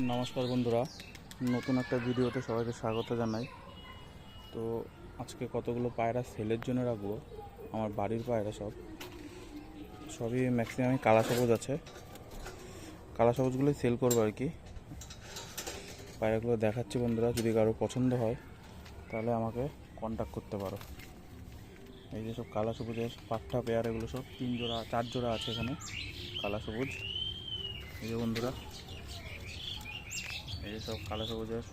নমস্কার বন্ধুরা, নতুন একটা ভিডিওতে সবাইকে স্বাগত জানাই। তো আজকে কতগুলো পায়রা সেলের জন্য রাখবো। আমার বাড়ির পায়রা সবই ম্যাক্সিমামই কালা সবুজ আছে। কালা সবুজগুলোই সেল করবো আর কি। পায়রাগুলো দেখাচ্ছি বন্ধুরা, যদি কারো পছন্দ হয় তাহলে আমাকে কন্ট্যাক্ট করতে পারো। এই যে সব কালা সবুজের পাট্টা পেয়ার, এগুলো সব 4 জোড়া আছে এখানে কালা সবুজ। এই যে বন্ধুরা, এই যে সব কালো সবুজের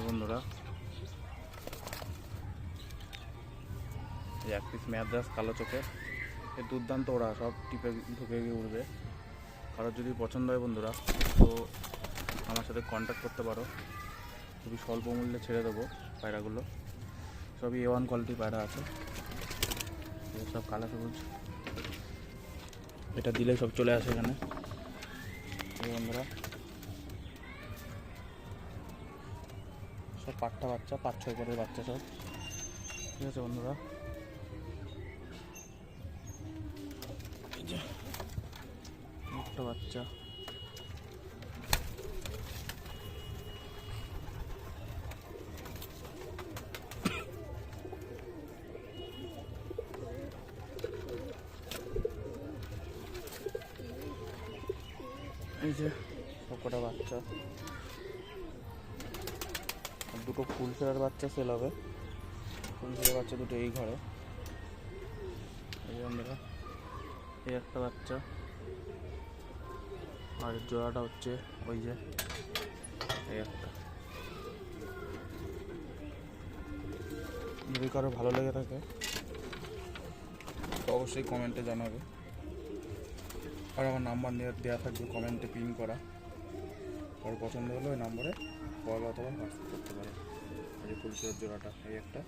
বন্ধুরা, এই এক পিস ম্যাদ্রাস কালো চোখের, এই দুর্দান্ত ওরা সব টিপে ঢুকে গিয়ে উঠবে। কারোর যদি পছন্দ হয় বন্ধুরা তো আমার সাথে কন্ট্যাক্ট করতে পারো। খুবই স্বল্প মূল্যে ছেড়ে দেবো পায়রাগুলো। সবই A1 কোয়ালিটির পায়রা আছে। সব কালো সবুজ, এটা দিলে সব চলে আসে এখানে বন্ধুরা। সব পাট্টা বাচ্চা, 5-6 পরের বাচ্চা সব, ঠিক আছে বন্ধুরা। এই যে একটা বাচ্চা, এই যে সবকটা বাচ্চা, দুটো ফুলফেরার বাচ্চা সেল হবে। ফুলফেরার বাচ্চা দুটো এই ঘরে। এই যে বন্ধুরা, এই একটা বাচ্চা, আর জোড়াটা হচ্ছে ওই যে এই একটা। যদি কারো ভালো লেগে থাকে তো অবশ্যই কমেন্টে জানাবে, আর আমার নাম্বার দেওয়া থাকবে কমেন্টে পিন করা। কারো পছন্দ হলে ওই নম্বরে কল অথবা হোয়াটসঅ্যাপ করতে পারে। এই যে ফুলফেরার জোড়াটা এই একটা।